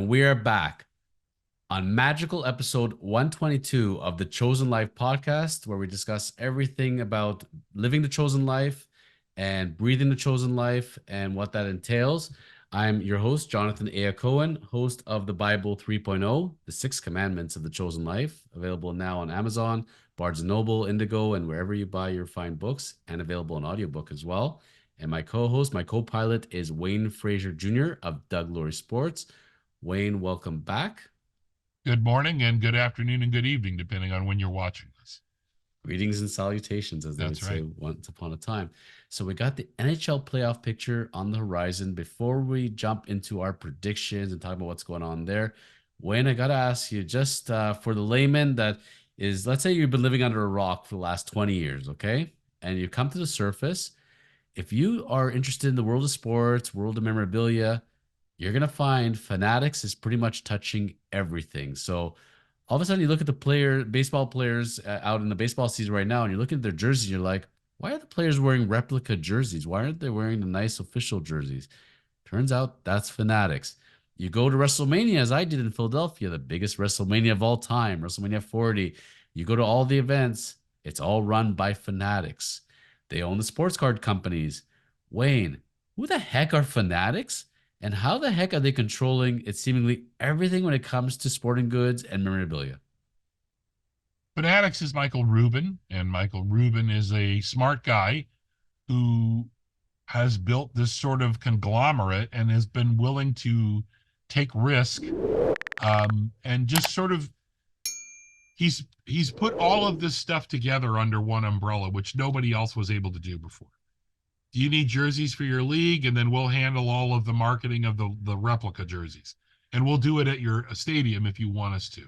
and we are back on magical episode 122 of the Chosen Life podcast, where we discuss everything about living the chosen life and breathing the chosen life and what that entails. I'm your host, Jonathan A. Hacohen, host of the Bible 3.0, the Six Commandments of the Chosen Life, available now on Amazon, Barnes & Noble, Indigo, and wherever you buy your fine books, and available in audiobook as well. And my co-host, my co-pilot is Wayne Frazer Jr. of Doug Laurie Sports. Wayne, welcome back. Good morning and good afternoon and good evening, depending on when you're watching this. Greetings and salutations, as they would say once upon a time. So we got the NHL playoff picture on the horizon. Before we jump into our predictions and talk about what's going on there, Wayne, I got to ask you, just for the layman that is, let's say you've been living under a rock for the last 20 years, okay? And you come to the surface. If you are interested in the world of sports, world of memorabilia, you're going to find Fanatics is pretty much touching everything. So all of a sudden you look at the baseball players out in the baseball season right now, and you're looking at their jerseys, and you're like, why are the players wearing replica jerseys? Why aren't they wearing the nice official jerseys? Turns out that's Fanatics. You go to WrestleMania, as I did in Philadelphia, the biggest WrestleMania of all time, WrestleMania 40. You go to all the events, it's all run by Fanatics. They own the sports card companies. Wayne, who the heck are Fanatics? And how the heck are they controlling it seemingly everything when it comes to sporting goods and memorabilia? Fanatics is Michael Rubin, and Michael Rubin is a smart guy who has built this sort of conglomerate and has been willing to take risk, and just sort of he's put all of this stuff together under one umbrella, which nobody else was able to do before. Do you need jerseys for your league? And then we'll handle all of the marketing of the replica jerseys. And we'll do it at your stadium if you want us to.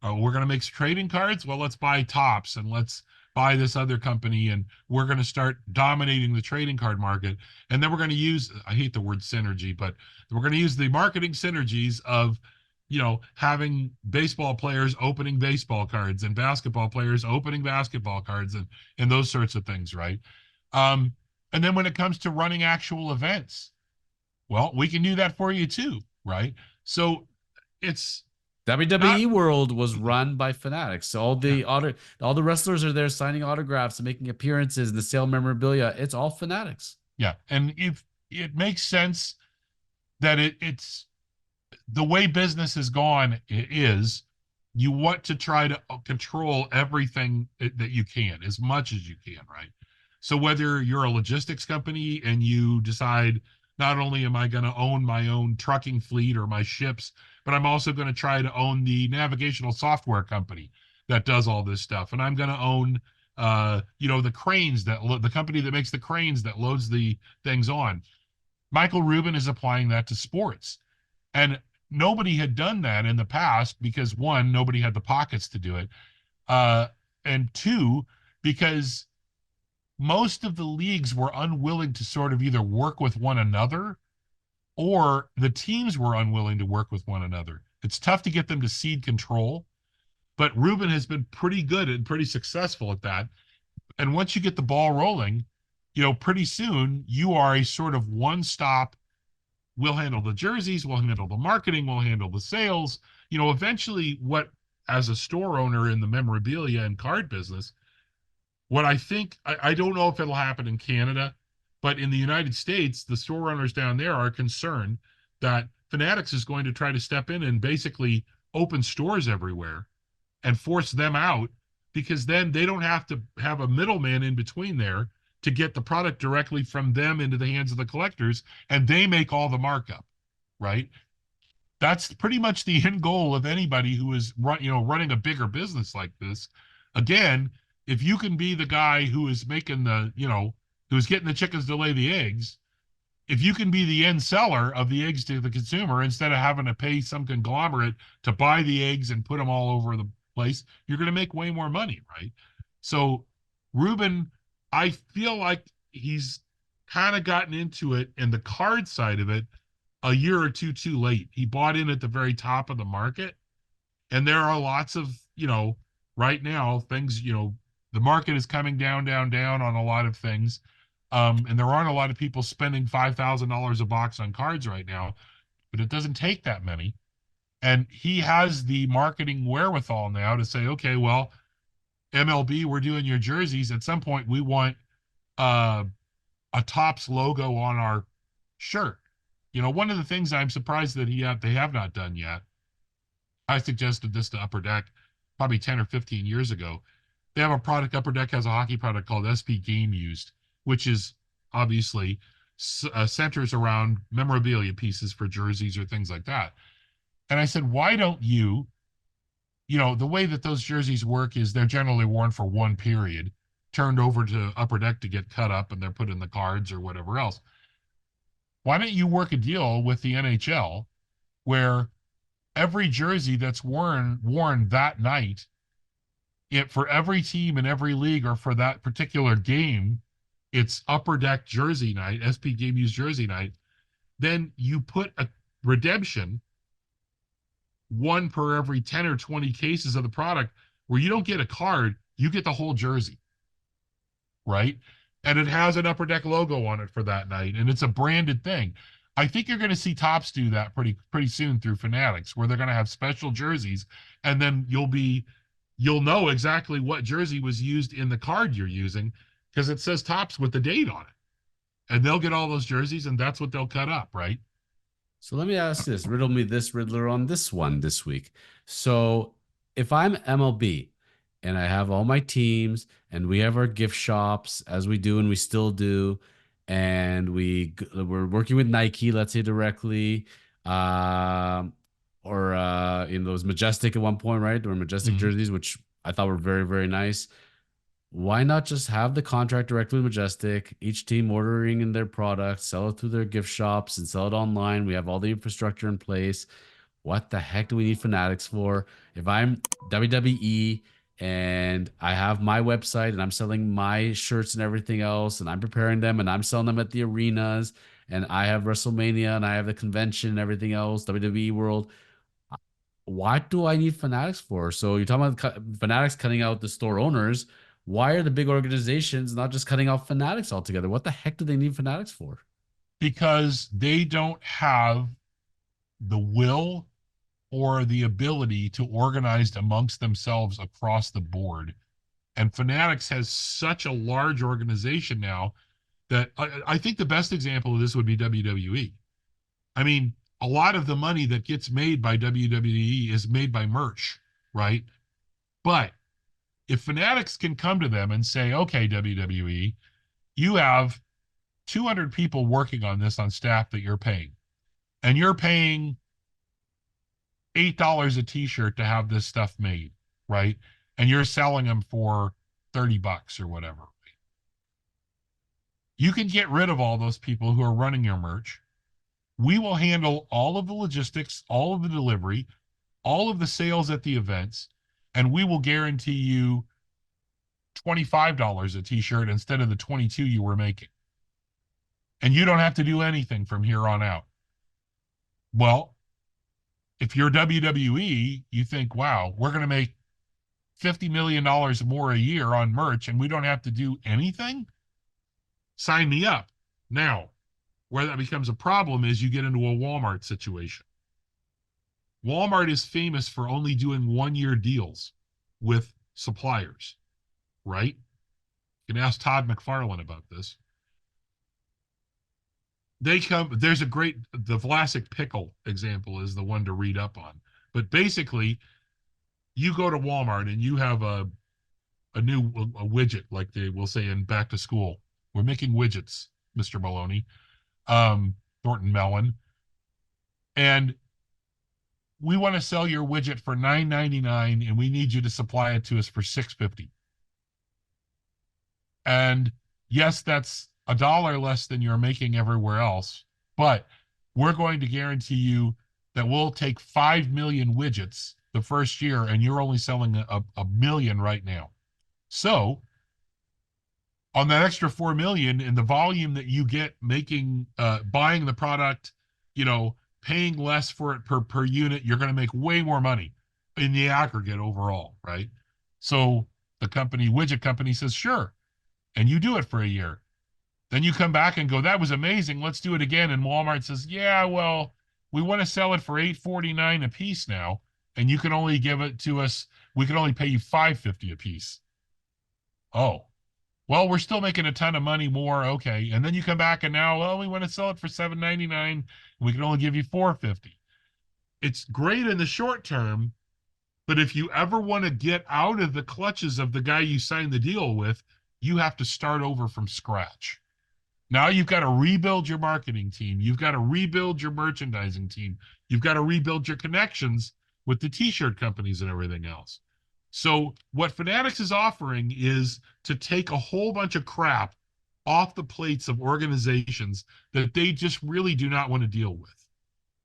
We're going to make trading cards. Well, let's buy Tops and let's buy this other company. And we're going to start dominating the trading card market. And then we're going to use, I hate the word synergy, but we're going to use the marketing synergies of, having baseball players opening baseball cards and basketball players opening basketball cards and those sorts of things, right? And then when it comes to running actual events, well, we can do that for you too, right? So it's WWE World was run by Fanatics. So all the wrestlers are there signing autographs and making appearances and the sale memorabilia. It's all Fanatics. Yeah. And if it makes sense that it's the way business has gone is you want to try to control everything that you can as much as you can, right? So whether you're a logistics company and you decide, not only am I going to own my own trucking fleet or my ships, but I'm also going to try to own the navigational software company that does all this stuff. And I'm going to own, the cranes the company that makes the cranes that loads the things on. Michael Rubin is applying that to sports. And nobody had done that in the past because, one, nobody had the pockets to do it. And two, because most of the leagues were unwilling to sort of either work with one another, or the teams were unwilling to work with one another. It's tough to get them to cede control, but Rubin has been pretty good and pretty successful at that. And once you get the ball rolling, pretty soon you are a sort of one-stop. We'll handle the jerseys, we'll handle the marketing, we'll handle the sales. Eventually, what, as a store owner in the memorabilia and card business, what I think, I don't know if it'll happen in Canada, but in the United States, the store owners down there are concerned that Fanatics is going to try to step in and basically open stores everywhere and force them out, because then they don't have to have a middleman in between there to get the product directly from them into the hands of the collectors, and they make all the markup, right? That's pretty much the end goal of anybody who is running a bigger business like this. Again, if you can be the guy who is making who's getting the chickens to lay the eggs, if you can be the end seller of the eggs to the consumer instead of having to pay some conglomerate to buy the eggs and put them all over the place, you're going to make way more money, right? So Rubin, I feel like he's kind of gotten into it in the card side of it a year or two too late. He bought in at the very top of the market, and there are lots of, right now things, the market is coming down, down, down on a lot of things. And there aren't a lot of people spending $5,000 a box on cards right now, but it doesn't take that many. And he has the marketing wherewithal now to say, okay, well, MLB, we're doing your jerseys. At some point, we want uh, a Topps logo on our shirt. One of the things I'm surprised that they have not done yet. I suggested this to Upper Deck probably 10 or 15 years ago. They have a product. Upper Deck has a hockey product called SP Game Used, which is obviously centers around memorabilia pieces for jerseys or things like that. And I said, why don't the way that those jerseys work is they're generally worn for one period, turned over to Upper Deck to get cut up, and they're put in the cards or whatever else. Why don't you work a deal with the NHL where every jersey that's worn that night, for every team in every league or for that particular game, it's Upper Deck jersey night, SP Game Used jersey night. Then you put a redemption, one per every 10 or 20 cases of the product, where you don't get a card, you get the whole jersey, right? And it has an Upper Deck logo on it for that night, and it's a branded thing. I think you're going to see Topps do that pretty soon through Fanatics, where they're going to have special jerseys, and then you'll know exactly what jersey was used in the card you're using because it says Topps with the date on it. And they'll get all those jerseys, and that's what they'll cut up, right? So let me ask this, riddle me this riddler on this one this week. So if I'm MLB and I have all my teams and we have our gift shops as we do and we still do, and we're working with Nike, let's say directly, or in those Majestic at one point, right? There were Majestic jerseys, which I thought were very, very nice. Why not just have the contract directly with Majestic, each team ordering in their product, sell it through their gift shops and sell it online? We have all the infrastructure in place. What the heck do we need Fanatics for? If I'm WWE and I have my website and I'm selling my shirts and everything else, and I'm preparing them and I'm selling them at the arenas, and I have WrestleMania and I have the convention and everything else, WWE World, what do I need Fanatics for? So you're talking about Fanatics cutting out the store owners. Why are the big organizations not just cutting out Fanatics altogether? What the heck do they need Fanatics for? Because they don't have the will or the ability to organize amongst themselves across the board. And Fanatics has such a large organization now that I think the best example of this would be WWE. I mean, a lot of the money that gets made by WWE is made by merch, right? But if Fanatics can come to them and say, okay, WWE, you have 200 people working on this on staff that you're paying, and you're paying $8 a t-shirt to have this stuff made, right? And you're selling them for $30 or whatever. You can get rid of all those people who are running your merch. We will handle all of the logistics, all of the delivery, all of the sales at the events, and we will guarantee you $25 a t-shirt instead of the 22 you were making. And you don't have to do anything from here on out. Well, if you're WWE, you think, wow, we're going to make $50 million more a year on merch and we don't have to do anything? Sign me up. Now, where that becomes a problem is you get into a Walmart situation. Walmart is famous for only doing 1-year deals with suppliers, right? You can ask Todd McFarlane about this. There's the Vlasic pickle example is the one to read up on. But basically, you go to Walmart and you have a widget, like they will say in back to school. We're making widgets, Mr. Maloney, Thornton Mellon. And we want to sell your widget for $9.99 and we need you to supply it to us for $6.50. And yes, that's $1 less than you're making everywhere else, but we're going to guarantee you that we'll take 5 million widgets the first year and you're only selling a million right now. So on that extra 4 million and the volume that you get making, buying the product, paying less for it per unit, you're going to make way more money in the aggregate overall, right? So the widget company says, sure. And you do it for a year. Then you come back and go, that was amazing. Let's do it again. And Walmart says, yeah, well, we want to sell it for $8.49 a piece now, and you can only give it to us. We can only pay you $5.50 a piece. Oh, well, we're still making a ton of money more. Okay. And then you come back and now, well, we want to sell it for $7.99. We can only give you $4.50. It's great in the short term, but if you ever want to get out of the clutches of the guy you signed the deal with, you have to start over from scratch. Now you've got to rebuild your marketing team. You've got to rebuild your merchandising team. You've got to rebuild your connections with the t-shirt companies and everything else. So what Fanatics is offering is to take a whole bunch of crap off the plates of organizations that they just really do not want to deal with.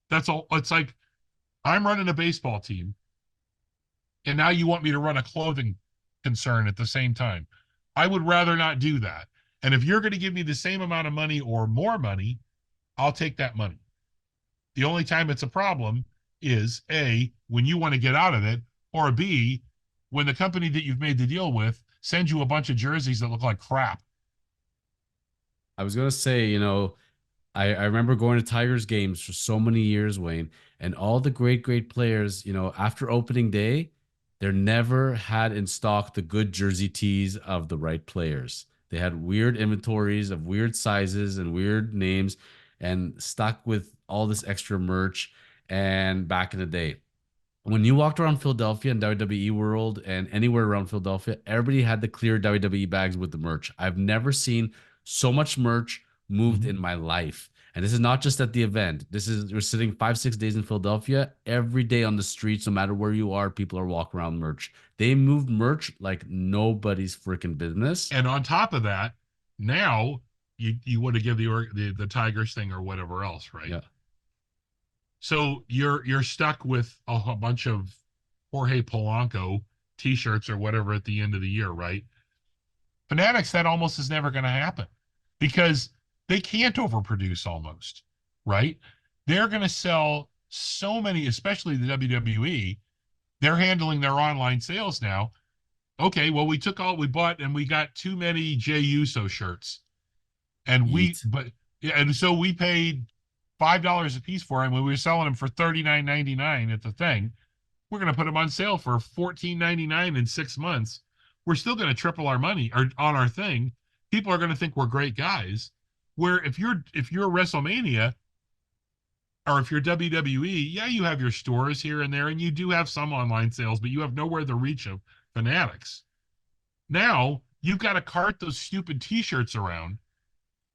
That's all. It's like I'm running a baseball team, and now you want me to run a clothing concern at the same time. I would rather not do that. And if you're going to give me the same amount of money or more money, I'll take that money. The only time it's a problem is A, when you want to get out of it, or B, when the company that you've made the deal with sends you a bunch of jerseys that look like crap. I was gonna say, I remember going to Tigers games for so many years, Wayne, and all the great players, after opening day, they're never had in stock the good jersey tees of the right players. They had weird inventories of weird sizes and weird names and stuck with all this extra merch. And back in the day, when you walked around Philadelphia and WWE World and anywhere around Philadelphia, everybody had the clear WWE bags with the merch. I've never seen so much merch moved Mm-hmm. in my life. And this is not just at the event. This is We're sitting 5, 6 days in Philadelphia. Every day on the streets, no matter where you are, people are walking around merch. They moved merch like nobody's freaking business. And on top of that, now you want to give the Tigers thing or whatever else, right? Yeah. So you're stuck with a bunch of Jorge Polanco t-shirts or whatever at the end of the year, right? Fanatics, that almost is never going to happen because they can't overproduce almost, right? They're going to sell so many, especially the WWE. They're handling their online sales now. Okay, well, we took all we bought and we got too many Jey Uso shirts. Eat. And so we paid $5 a piece for them when we were selling them for $39.99 at the thing. We're going to put them on sale for $14.99 in 6 months. We're still going to triple our money or on our thing. People are going to think we're great guys. Where if you're WrestleMania or if you're WWE, yeah, you have your stores here and there, and you do have some online sales, but you have nowhere the reach of Fanatics. Now you've got to cart those stupid T-shirts around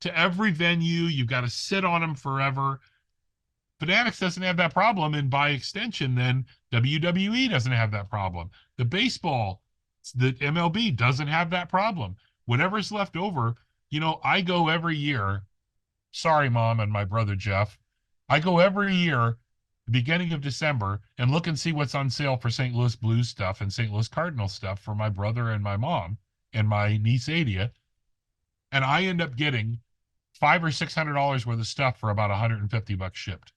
to every venue. You've got to sit on them forever. Fanatics doesn't have that problem, and by extension, then WWE doesn't have that problem. The baseball, the MLB doesn't have that problem. Whatever's left over, I go every year. Sorry, Mom, and my brother Jeff. I go every year, the beginning of December, and look and see what's on sale for St. Louis Blues stuff and St. Louis Cardinal stuff for my brother and my mom and my niece Adia. And I end up getting $500 or $600 worth of stuff for about $150 shipped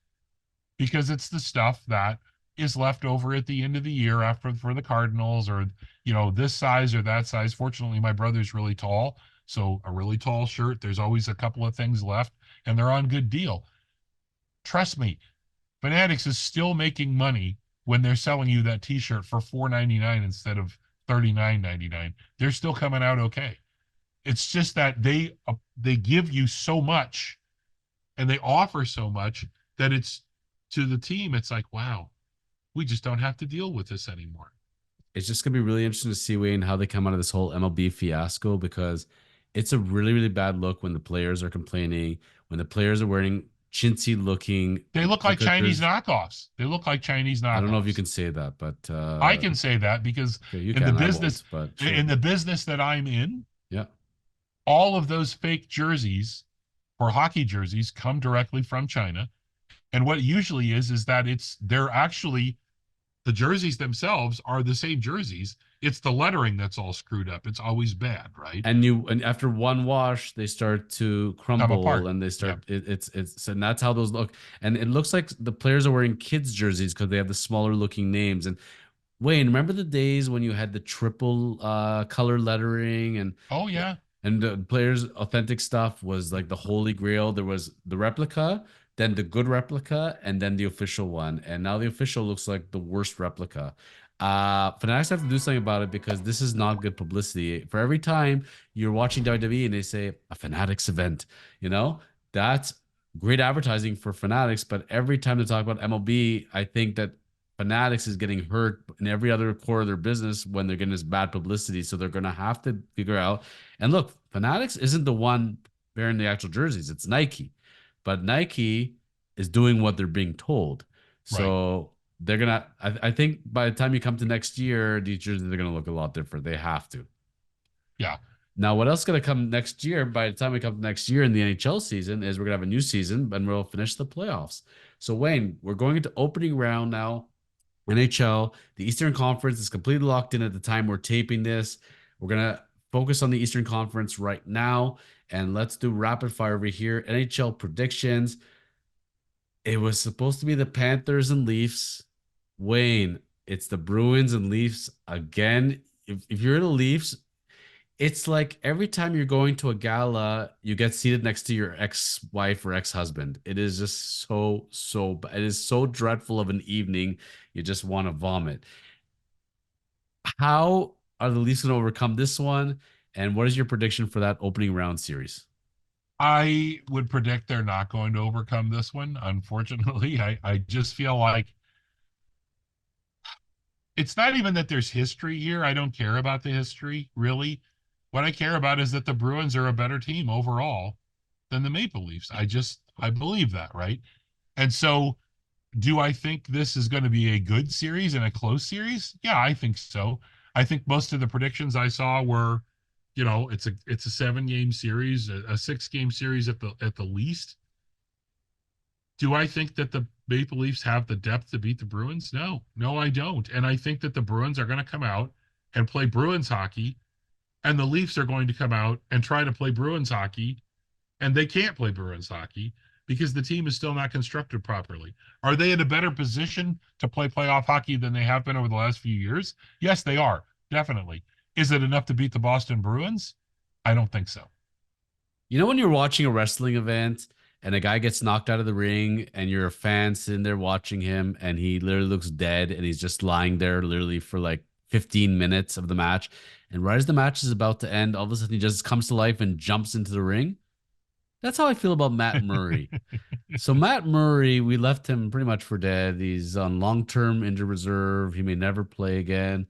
because it's the stuff that is left over at the end of the year after for the Cardinals or this size or that size. Fortunately, my brother's really tall, so a really tall shirt, there's always a couple of things left and they're on good deal. Trust me, Fanatics is still making money when they're selling you that t-shirt for $4.99 instead of $39.99. They're still coming out okay. It's just that they give you so much and they offer so much that it's to the team. It's like, wow, we just don't have to deal with this anymore. It's just gonna be really interesting to see, Wayne, how they come out of this whole MLB fiasco, because it's a really bad look when the players are complaining, when the players are wearing chintzy looking They look like Chinese clickers. knockoffs. They look like Chinese I don't know if you knockoffs. can say that, but I can say that because okay, you in the can. I business won't, but sure. in the business that I'm in, Yeah. all of those fake jerseys or hockey jerseys come directly from China. And what usually is that they're actually the jerseys themselves are the same jerseys. It's the lettering that's all screwed up. It's always bad, right? And after one wash, they start to Come crumble apart. and they Yeah. start it's and that's how those look. And it looks like the players are wearing kids jerseys because they have the smaller looking names. And Wayne, remember the days when you had the triple color lettering Oh yeah. and the players' authentic stuff was like the holy grail. There was the replica, then the good replica, and then the official one. And now the official looks like the worst replica. Fanatics have to do something about it because this is not good publicity. For every time you're watching WWE and they say a Fanatics event, you know, that's great advertising for Fanatics. But every time they talk about MLB, I think that Fanatics is getting hurt in every other core of their business when they're getting this bad publicity. So they're going to have to figure out. And look, Fanatics isn't the one wearing the actual jerseys, it's Nike. But Nike is doing what they're being told. Right. So they're gonna. I think by the time you come to next year, these jerseys are gonna look a lot different. They have to. Yeah. Now, what else is gonna come next year? By the time we come to next year in the NHL season, is we're gonna have a new season and we'll finish the playoffs. So Wayne, we're going into opening round now. NHL, the Eastern Conference is completely locked in at the time we're taping this. We're gonna focus on the Eastern Conference right now, and let's do rapid fire over here. NHL predictions. It was supposed to be the Panthers and Leafs. Wayne, it's the Bruins and Leafs again. If you're the Leafs, it's like every time you're going to a gala, you get seated next to your ex-wife or ex-husband. It is just it is so dreadful of an evening. You just want to vomit. How are the Leafs going to overcome this one? And what is your prediction for that opening round series? I would predict they're not going to overcome this one. Unfortunately, I just feel like it's not even that there's history here. I don't care about the history, really. What I care about is that the Bruins are a better team overall than the Maple Leafs. I believe that, right? And so do I think this is going to be a good series and a close series? Yeah, I think so. I think most of the predictions I saw were, it's a 7 game series, a 6 game series at the least. Do I think that the Maple Leafs have the depth to beat the Bruins? No, no, I don't. And I think that the Bruins are going to come out and play Bruins hockey, and the Leafs are going to come out and try to play Bruins hockey, and they can't play Bruins hockey because the team is still not constructed properly. Are they in a better position to play playoff hockey than they have been over the last few years? Yes, they are. Definitely. Is it enough to beat the Boston Bruins? I don't think so. You know when you're watching a wrestling event and a guy gets knocked out of the ring and you're a fan sitting there watching him and he literally looks dead and he's just lying there literally for like 15 minutes of the match. And right as the match is about to end, all of a sudden he just comes to life and jumps into the ring. That's how I feel about Matt Murray. So Matt Murray, we left him pretty much for dead. He's on long-term injured reserve. He may never play again.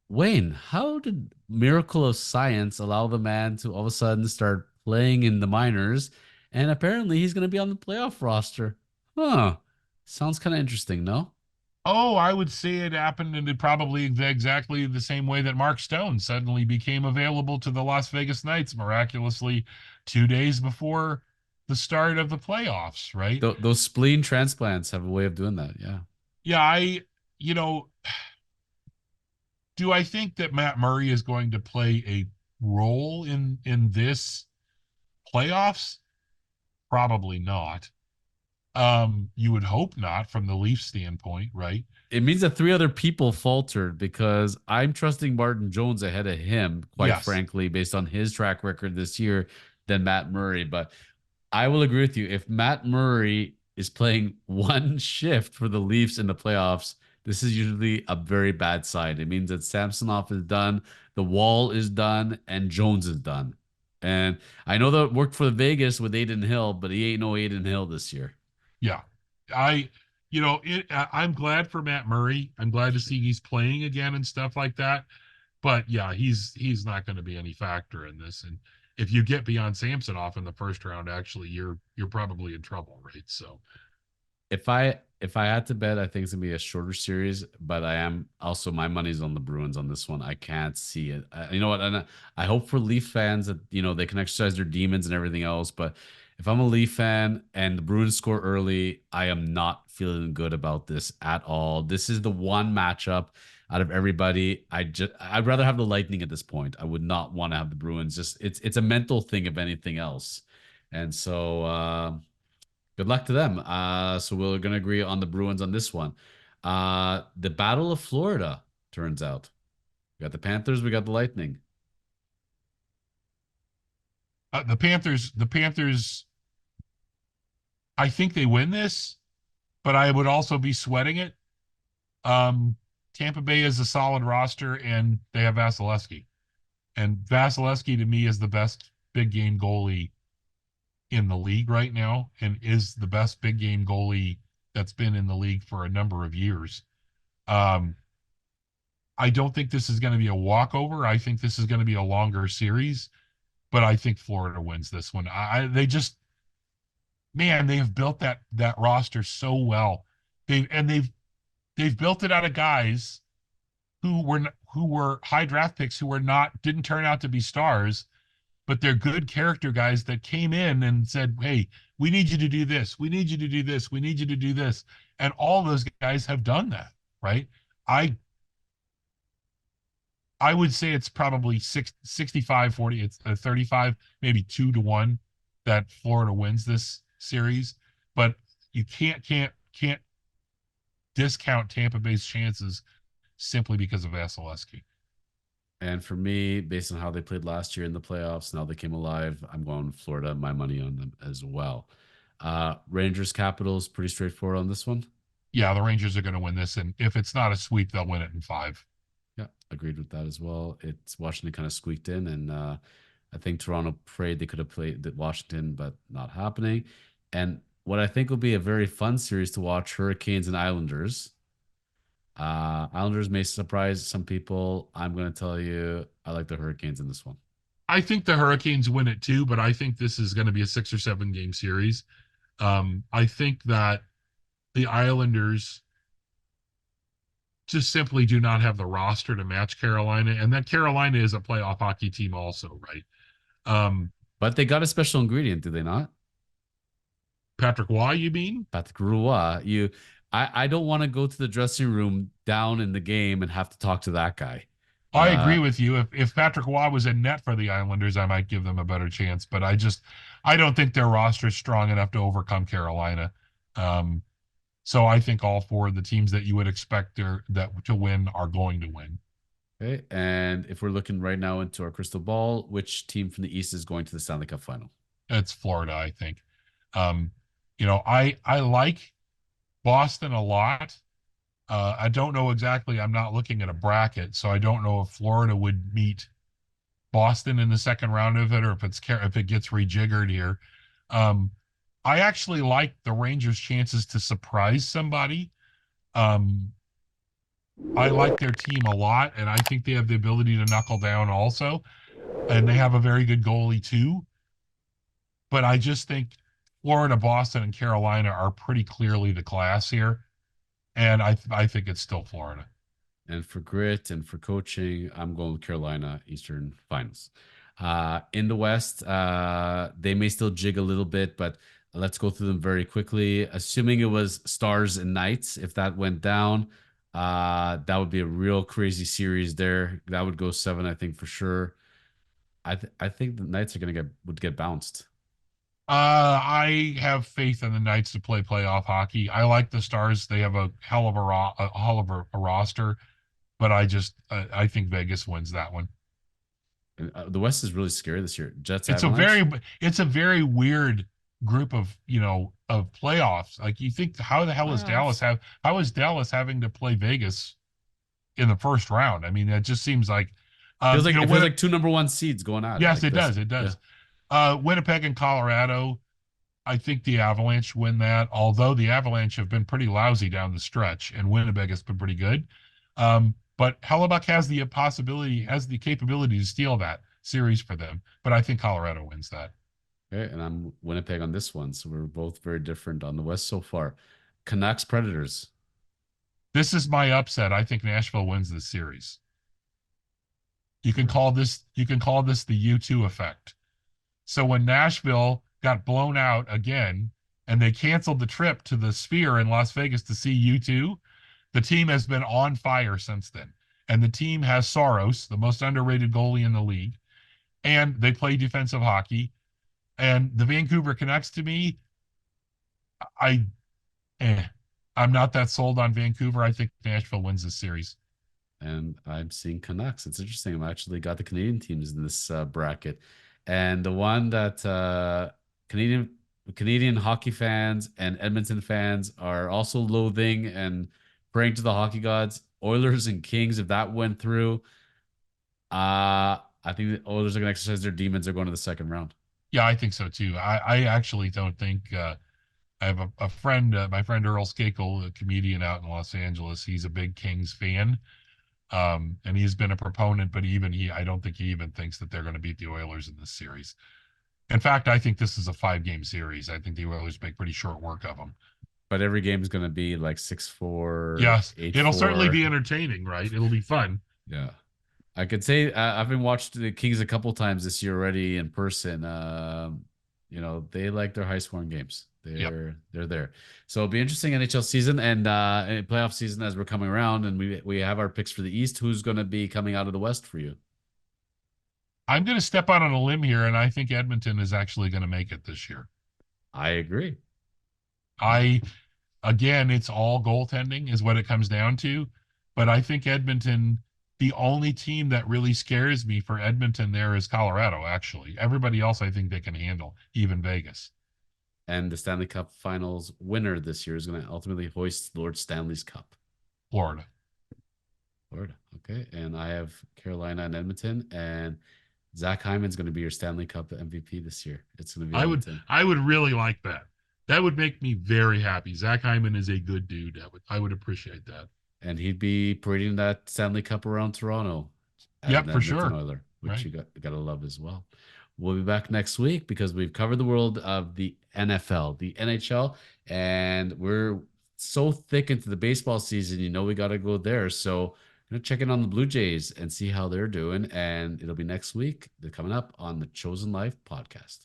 Wayne, how did miracle of science allow the man to all of a sudden start playing in the minors? And apparently he's going to be on the playoff roster. Huh. Sounds kind of interesting, no? Oh, I would say it happened in probably exactly the same way that Mark Stone suddenly became available to the Las Vegas Knights miraculously 2 days before the start of the playoffs, right? Those spleen transplants have a way of doing that. Yeah. Yeah, you know, do I think that Matt Murray is going to play a role in this playoffs? Probably not. You would hope not from the Leaf standpoint, right? It means that three other people faltered because I'm trusting Martin Jones ahead of him, quite Yes. frankly, based on his track record this year than Matt Murray. But I will agree with you. If Matt Murray is playing one shift for the Leafs in the playoffs, this is usually a very bad sign. It means that Samsonov is done, the Wall is done, and Jones is done. And I know that worked for Vegas with Aiden Hill, but he ain't no Aiden Hill this year. Yeah. I I'm glad for Matt Murray. I'm glad to see he's playing again and stuff like that. But yeah, he's not going to be any factor in this. And if you get beyond Samsonov in the first round, actually, you're probably in trouble, right? So If I had to bet, I think it's gonna be a shorter series, but I am also my money's on the Bruins on this one. I can't see it. You know what? And I hope for Leaf fans that they can exercise their demons and everything else. But if I'm a Leaf fan and the Bruins score early, I am not feeling good about this at all. This is the one matchup out of everybody. I'd rather have the Lightning at this point. I would not want to have the Bruins. Just it's a mental thing if anything else. And so good luck to them. So we're gonna agree on the Bruins on this one. The Battle of Florida turns out. We got the Panthers, we got the Lightning. the Panthers I think they win this, but I would also be sweating it. Um, Tampa Bay is a solid roster, and they have Vasilevsky. And Vasilevsky to me is the best big game goalie in the league right now, and is the best big game goalie that's been in the league for a number of years. Um, I don't think this is going to be a walkover. I think this is going to be a longer series, but I think Florida wins this one. They just, man, they have built that roster so well. They've built it out of guys who were high draft picks who were not didn't turn out to be stars, but they're good character guys that came in and said, "Hey, we need you to do this. We need you to do this. We need you to do this." And all those guys have done that, right? I I would say it's probably 65-40. It's 35, maybe 2-1 that Florida wins this series. But you can't discount Tampa Bay's chances simply because of Vasilevsky. And for me, based on how they played last year in the playoffs, now they came alive. I'm going Florida. My money on them as well. Rangers Capitals, pretty straightforward on this one. Yeah, the Rangers are going to win this, and if it's not a sweep, they'll win it in five. Yeah, agreed with that as well. It's Washington kind of squeaked in, and I think Toronto prayed they could have played Washington, but not happening. And what I think will be a very fun series to watch: Hurricanes and Islanders. Islanders may surprise some people. I'm going to tell you, I like the Hurricanes in this one. I think the Hurricanes win it too, but I think this is going to be a 6 or 7 game series. I think that the Islanders just simply do not have the roster to match Carolina, and that Carolina is a playoff hockey team also, right? Um, But they got a special ingredient, do they not? Patrick Waugh, you mean? Patrick Roy. I don't want to go to the dressing room down in the game and have to talk to that guy. I agree Uh, with you. If Patrick Waugh was in net for the Islanders, I might give them a better chance. But I don't think their roster is strong enough to overcome Carolina. Um, so I think all four of the teams that you would expect that to win are going to win. okay. And if we're looking right now into our crystal ball, which team from the East is going to the Stanley Cup final? It's Florida, I think. Um, I like Boston a lot. I don't know exactly. I'm not looking at a bracket, so I don't know if Florida would meet Boston in the second round of it, or if it gets rejiggered here. Um, I actually like the Rangers' chances to surprise somebody. Um, I like their team a lot, and I think they have the ability to knuckle down also, and they have a very good goalie too. But I just think Florida, Boston, and Carolina are pretty clearly the class here, and I think it's still Florida. And for grit and for coaching, I'm going with Carolina Eastern Finals. In the West, they may still jig a little bit, but let's go through them very quickly. Assuming it was Stars and Knights, if that went down, that would be a real crazy series there. That would go seven, I think, for sure. I think the Knights are gonna get bounced. I have faith in the Knights to play playoff hockey. I like the Stars; they have a hell of a roster, but I think Vegas wins that one. And, the West is really scary this year. Jets It's a Avalanche. very it's a very weird group of of playoffs. Like you think, Playoffs. how is Dallas having to play Vegas in the first round? I mean, it just seems like, Feels like it feels when like two number one seeds going at it yes, like it this. does, it Yeah. does. Winnipeg and Colorado. I think the Avalanche win that, although the Avalanche have been pretty lousy down the stretch, and Winnipeg has been pretty good. But Hellebuck has the capability to steal that series for them. But I think Colorado wins that. Okay, and I'm Winnipeg on this one, so we're both very different on the West so far. Canucks Predators. This is my upset. I think Nashville wins this series. Sure. You can call this the U2 effect. So when Nashville got blown out again and they canceled the trip to the Sphere in Las Vegas to see U2, the team has been on fire since then. And the team has Soros, the most underrated goalie in the league, and they play defensive hockey. And the Vancouver Canucks, to me, I eh, I'm not that sold on Vancouver. I think Nashville wins this series. And I'm seeing Canucks. It's interesting. I've actually got the Canadian teams in this bracket. And the one that Canadian Canadian hockey fans and Edmonton fans are also loathing and praying to the hockey gods. Oilers and Kings, if that went through, I think the Oilers are going to exercise their demons. They're going to the second round. Yeah, I think so too. I actually don't think I have a friend, my friend Earl Skakel, a comedian out in Los Angeles. He's a big Kings fan. And he's been a proponent, but even I don't think he even thinks that they're going to beat the Oilers in this series. In fact, I think this is a 5-game series. I think the Oilers make pretty short work of them. But every game is going to be like 6-4, Yes, eight it'll certainly four. be entertaining, right? It'll be fun. Yeah. I could say I've been watched the Kings a couple times this year already in person. They like their high scoring games. Yep. They're there. So it'll be interesting NHL season and playoff season as we're coming around and we have our picks for the East. Who's going to be coming out of the West for you? I'm going to step out on a limb here, and I think Edmonton is actually going to make it this year. I agree. I Again, it's all goaltending is what it comes down to, but I think Edmonton, the only team that really scares me for Edmonton there is Colorado, actually. Everybody else I think they can handle, even Vegas. And the Stanley Cup Finals winner this year is going to ultimately hoist Lord Stanley's Cup. Florida. Florida. Okay. And I have Carolina and Edmonton, and Zach Hyman's going to be your Stanley Cup MVP this year. It's going to be Edmonton. I would really like that. That would make me very happy. Zach Hyman is a good dude. I would appreciate that. And he'd be parading that Stanley Cup around Toronto. Yep, for sure. Oiler, which right. you gotta love as well. We'll be back next week because we've covered the world of the NFL, the NHL, and we're so thick into the baseball season. We got to go there. So I'm gonna check in on the Blue Jays and see how they're doing. And it'll be next week. They're coming up on the Chosen Life podcast.